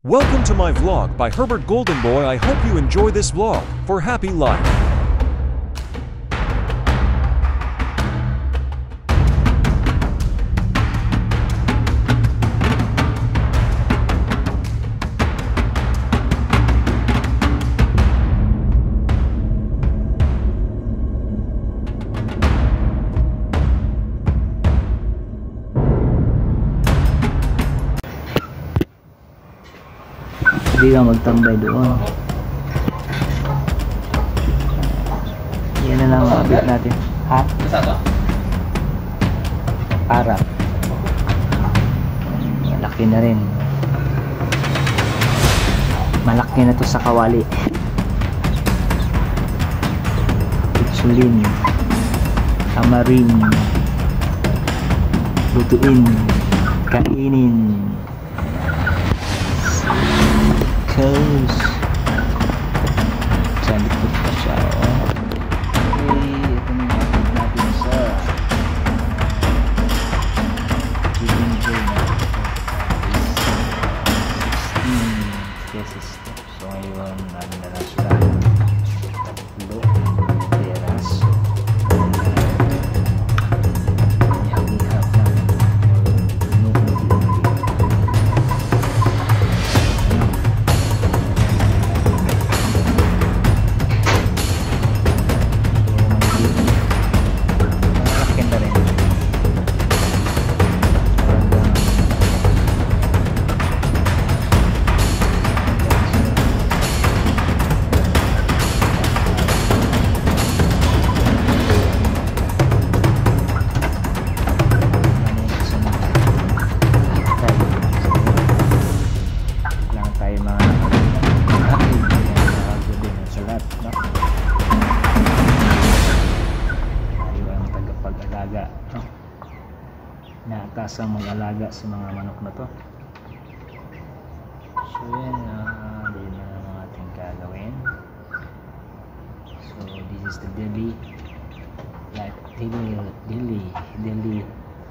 Welcome to my vlog by Herbert Golden Boy. I hope you enjoy this vlog for happy life. Hindi ka magtambay doon. Yan na lang ang update natin. Ha? Para. Malaki na rin. Malaki na to sa kawali. Insulin. Tamarin. Lutuin. Kainin. Close. Sa likod pa siya, oh. Okay, ito na yung upload natin sa chicken joy na 16 pesos. So ngayon, namin na lang sila tatlo peras. Nakakasang mag-alaga sa mga manok na to. So yan, din na ang ating gagawin. So this is the daily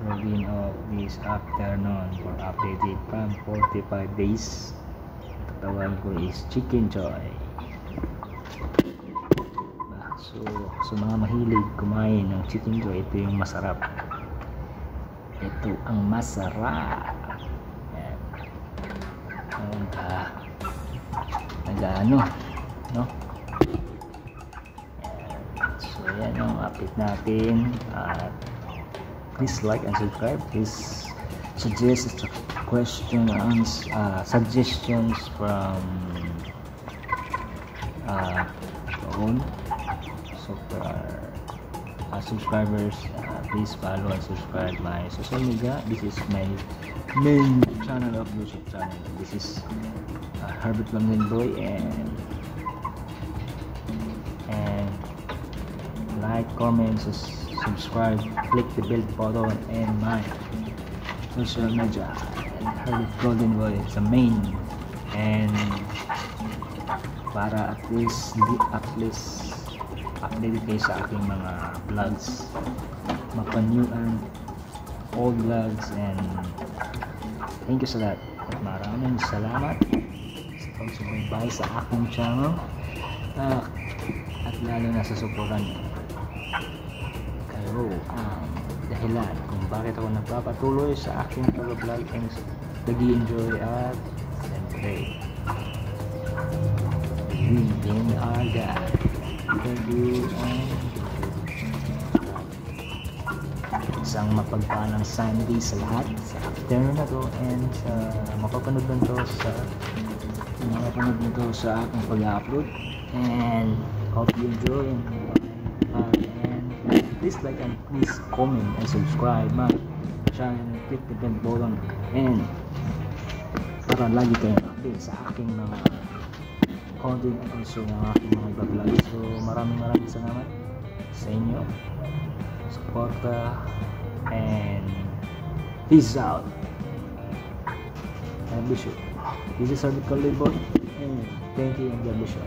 routine of this afternoon for updated from 45 days. Tatawag ko is Chicken Joy. So mga mahilig kumain ng Chicken Joy, ito yung masarap. Ito ang masarap. Yan. Nag-ano, no? Yan. So yan ang update natin. Please like and subscribe. Please suggest questions, suggestions from subscribers. Please follow and subscribe my social media. This is my main channel of YouTube channel. This is Herbert Golden Boy, and like, comment, subscribe, click the bell button, and my social media. And Herbert Golden Boy is the main, and para at least updated kayo sa aking mga vlogs, mapa-new and old vlogs, and thank you sa lahat at maraming salamat sa pagsubaybay sa aking channel, at lalo na sa suportan niyo. Kayo ang dahilan kung bakit ako nagpapatuloy sa aking pag-vlog and nag-i-enjoy at siyempre believe in our God. Thank you, and isang mapagpalang Sunday sa lahat sa afternoon na to, and mapapanood nito sa aking pag-upload, and hope you enjoy, and please like and please comment and subscribe my channel, and click the bell button, and para lagi kayong update sa aking mga content at also ng aking mga vlog. So maraming salamat sa inyo, suporta, and peace out. God bless you. This is Herbert Golden Boy, and thank you, and God bless you.